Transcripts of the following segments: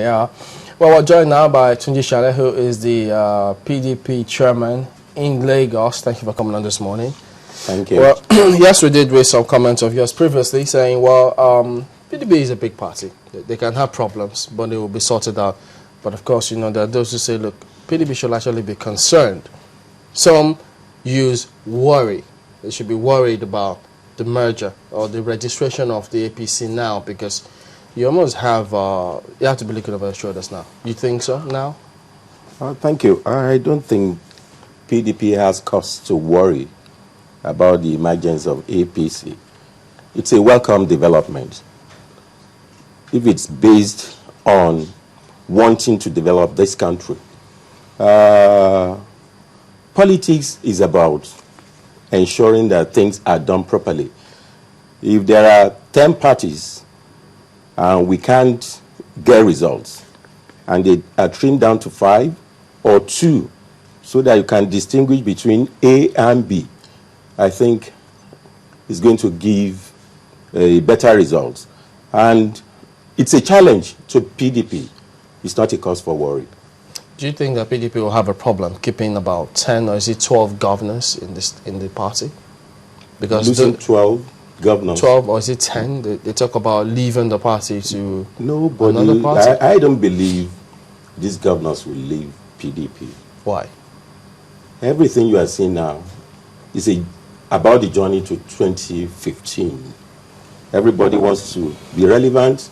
Yeah, well, we're joined now by Tunji Shelle, who is the PDP chairman in Lagos. Thank you for coming on this morning. Thank you. Well, yes, we did read some comments of yours previously saying, well, PDP is a big party. They can have problems, but they will be sorted out. But of course, you know, there are those who say, look, PDP should actually be concerned. Some use worry. They should be worried about the merger or the registration of the APC now, because you almost have, you have to be looking over your shoulders now. You think so now? Thank you. I don't think PDP has cause to worry about the emergence of APC. It's a welcome development. If it's based on wanting to develop this country. Politics is about ensuring that things are done properly. If there are 10 parties and we can't get results, and they are trimmed down to 5 or 2, so that you can distinguish between A and B, I think it's going to give a better result. And it's a challenge to PDP. It's not a cause for worry. Do you think that PDP will have a problem keeping about 10 or is it 12 governors in the party? Because losing 12 governors. 12 or is it 10? They talk about leaving the party to another party. I don't believe these governors will leave PDP. Why? Everything you are seeing now is about the journey to 2015. Everybody wants to be relevant.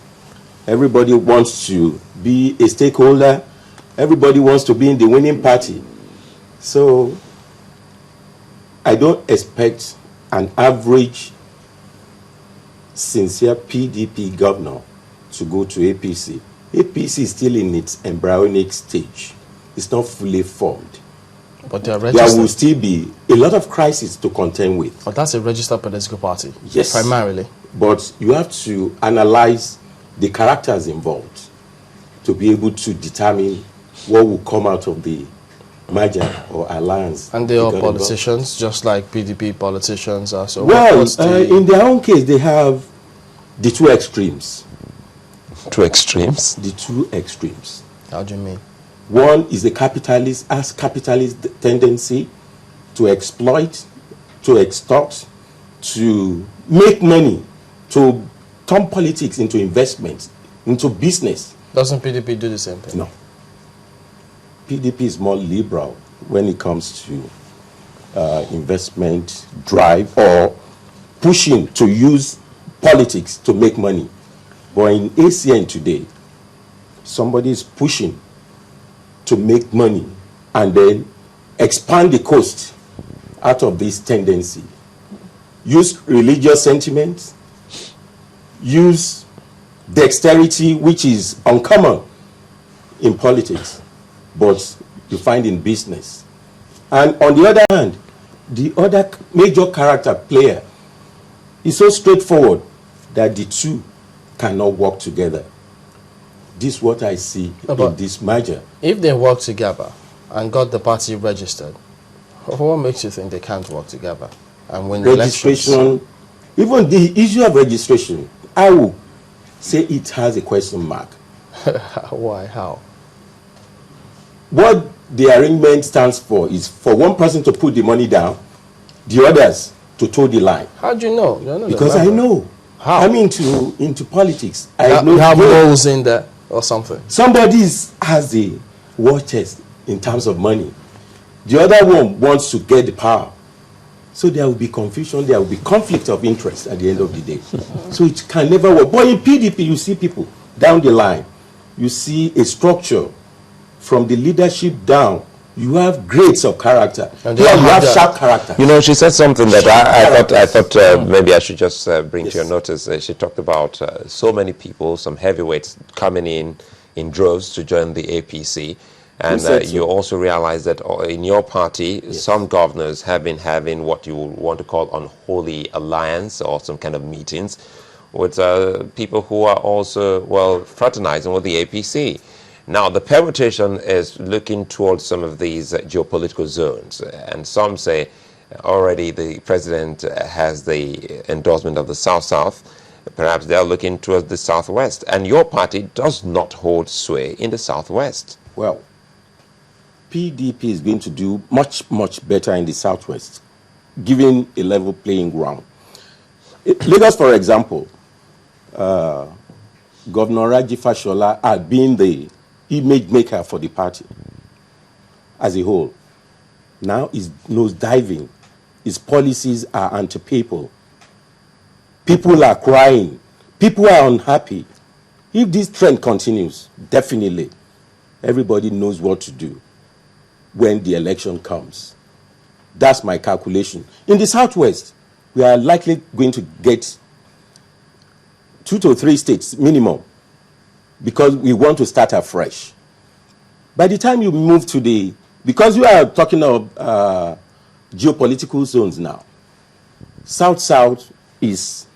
Everybody wants to be a stakeholder. Everybody wants to be in the winning party. So I don't expect an average sincere PDP governor to go to APC. APC is still in its embryonic stage. It's not fully formed. But they are registered. There will still be a lot of crises to contend with. But that's a registered political party. Yes. Primarily. But you have to analyze the characters involved to be able to determine what will come out of the merger or alliance. And they are politicians, just like PDP politicians are. So well, in their own case, they have the two extremes. Two extremes? The two extremes. How do you mean? One is the capitalist tendency to exploit, to extort, to make money, to turn politics into investment, into business. Doesn't PDP do the same thing? No. PDP is more liberal when it comes to investment drive or pushing to use politics to make money. But in ACN today, somebody is pushing to make money and then expand the coast out of this tendency. Use religious sentiments, use dexterity, which is uncommon in politics, but you find in business. And on the other hand, the other major character player is so straightforward that the two cannot work together. This is what I see in this merger. If they work together and got the party registered, what makes you think they can't work together and win registration, elections? Even the issue of registration, I will say it has a question mark. Why? How? What the arrangement stands for is for one person to put the money down, the others to toe the line. How do you know? You're not because I know. How? I'm into politics. You have roles in there or something. Somebody has the war chest in terms of money. The other one wants to get the power. So there will be confusion, there will be conflict of interest at the end of the day. So it can never work. But in PDP, you see people down the line. You see a structure from the leadership down. You have grades of character. And you have sharp character. You know, she said something that I thought maybe I should just bring to your notice. She talked about so many people, some heavyweights coming in droves to join the APC. And you also realize that in your party, some governors have been having what you want to call unholy alliance or some kind of meetings with people who are also, well, fraternizing with the APC. Now, the permutation is looking towards some of these geopolitical zones. And some say already the president has the endorsement of the South-South. Perhaps they are looking towards the southwest, and your party does not hold sway in the southwest. Well, PDP is going to do much, much better in the southwest, given a level playing ground. Lagos, for example, Governor Raji Fashola had been the image maker for the party as a whole. Now he's nose diving. His policies are anti-people. People are crying. People are unhappy. If this trend continues, definitely, everybody knows what to do when the election comes. That's my calculation. In the southwest, we are likely going to get 2 to 3 states minimum because we want to start afresh. By the time you move to the, because you are talking of geopolitical zones now, South-South is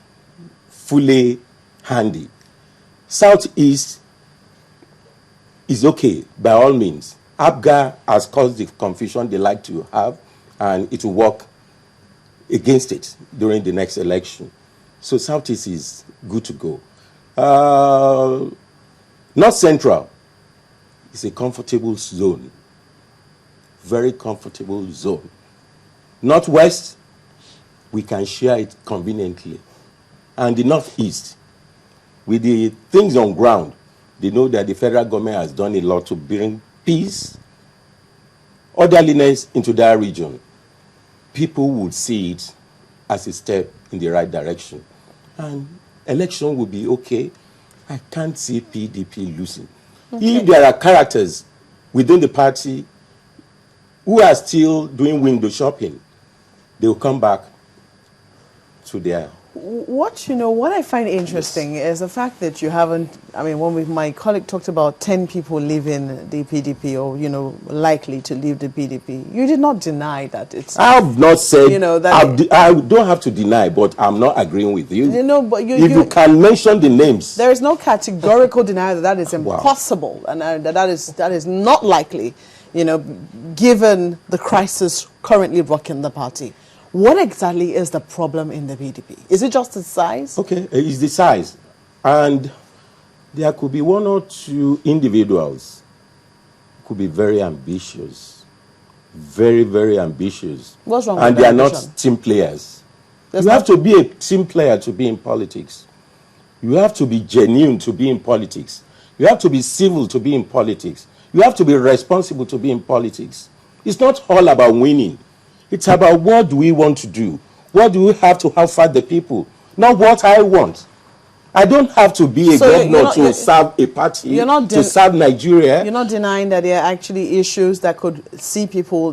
fully handy. Southeast is okay, by all means. APGA has caused the confusion they like to have, and it will work against it during the next election. So Southeast is good to go. North Central is a comfortable zone, very comfortable zone. Northwest, we can share it conveniently. And the Northeast, with the things on ground, they know that the federal government has done a lot to bring peace, orderliness into that region. People would see it as a step in the right direction. And election will be okay. I can't see PDP losing. Okay. If there are characters within the party who are still doing window shopping, they will come back to their... What I find interesting is the fact that you haven't, when my colleague talked about 10 people leaving the PDP or, likely to leave the PDP, you did not deny that it's... I have not said, that I don't have to deny, but I'm not agreeing with you. But if you can mention the names... There is no categorical denial that is impossible, wow. And that is not likely, given the crisis currently rocking the party. What exactly is the problem in the PDP? Is it just the size? Okay, it's the size. And there could be 1 or 2 individuals who could be very ambitious. Very, very ambitious. What's wrong and with they that? are not team players. You have to be a team player to be in politics. You have to be genuine to be in politics. You have to be civil to be in politics. You have to be responsible to be in politics. It's not all about winning. It's about what do we want to do? What do we have to offer the people? Not what I want. I don't have to be a governor to serve a party, to serve Nigeria. You're not denying that there are actually issues that could see people,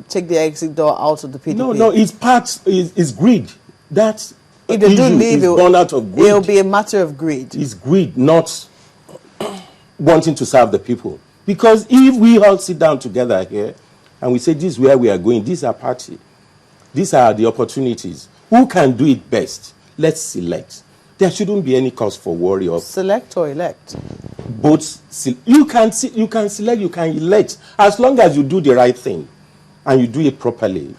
take the exit door out of the PDP? No, it's greed. That's if they do leave, born out of greed. It'll be a matter of greed. It's greed, not wanting to serve the people. Because if we all sit down together here, and we say, this is where we are going, this is our party. These are the opportunities. Who can do it best? Let's select. There shouldn't be any cause for worry. Select or elect? Both. You can select, you can elect, as long as you do the right thing and you do it properly.